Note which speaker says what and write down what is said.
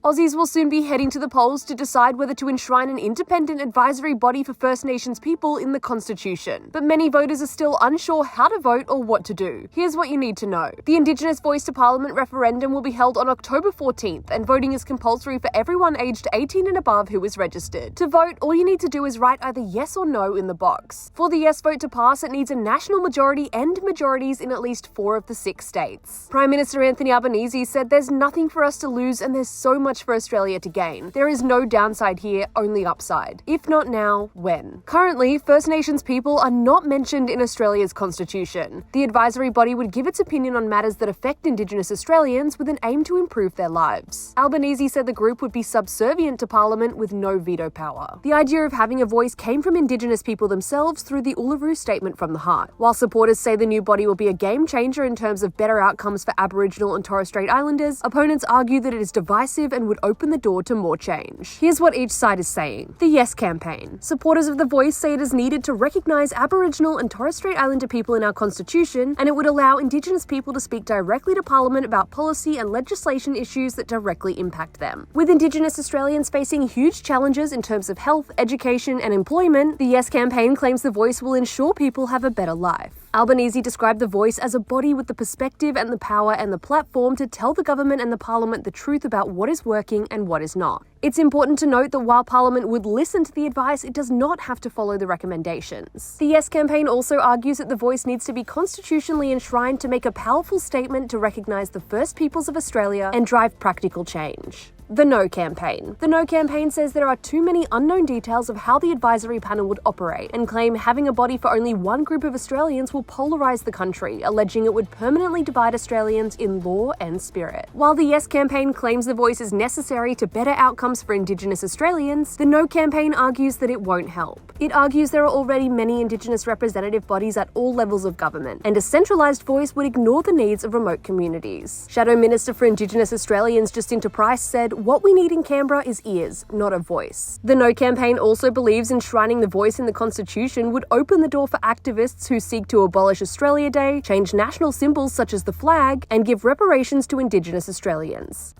Speaker 1: Aussies will soon be heading to the polls to decide whether to enshrine an independent advisory body for First Nations people in the Constitution. But many voters are still unsure how to vote or what to do. Here's what you need to know. The Indigenous Voice to Parliament referendum will be held on October 14th, and voting is compulsory for everyone aged 18 and above who is registered. To vote, all you need to do is write either yes or no in the box. For the yes vote to pass, it needs a national majority and majorities in at least 4 of the 6 states. Prime Minister Anthony Albanese said there's nothing for us to lose and there's so much for Australia to gain. There is no downside here, only upside. If not now, when? Currently, First Nations people are not mentioned in Australia's constitution. The advisory body would give its opinion on matters that affect Indigenous Australians with an aim to improve their lives. Albanese said the group would be subservient to Parliament with no veto power. The idea of having a voice came from Indigenous people themselves through the Uluru Statement from the Heart. While supporters say the new body will be a game changer in terms of better outcomes for Aboriginal and Torres Strait Islanders, opponents argue that it is divisive and would open the door to more change. Here's what each side is saying. The Yes campaign. Supporters of the voice say it is needed to recognise Aboriginal and Torres Strait Islander people in our constitution, and it would allow Indigenous people to speak directly to Parliament about policy and legislation issues that directly impact them. With Indigenous Australians facing huge challenges in terms of health, education and employment, the Yes campaign claims the voice will ensure people have a better life. Albanese described the voice as a body with the perspective and the power and the platform to tell the government and the Parliament the truth about what is working and what is not. It's important to note that while Parliament would listen to the advice, it does not have to follow the recommendations. The Yes campaign also argues that the voice needs to be constitutionally enshrined to make a powerful statement to recognise the First Peoples of Australia and drive practical change. The No campaign. The No campaign says there are too many unknown details of how the advisory panel would operate and claim having a body for only one group of Australians will polarise the country, alleging it would permanently divide Australians in law and spirit. While the Yes campaign claims the voice is necessary to better outcomes for Indigenous Australians, the No campaign argues that it won't help. It argues there are already many Indigenous representative bodies at all levels of government, and a centralised voice would ignore the needs of remote communities. Shadow Minister for Indigenous Australians Jacinta Price said, "What we need in Canberra is ears, not a voice." The No campaign also believes enshrining the voice in the Constitution would open the door for activists who seek to abolish Australia Day, change national symbols such as the flag, and give reparations to Indigenous Australians.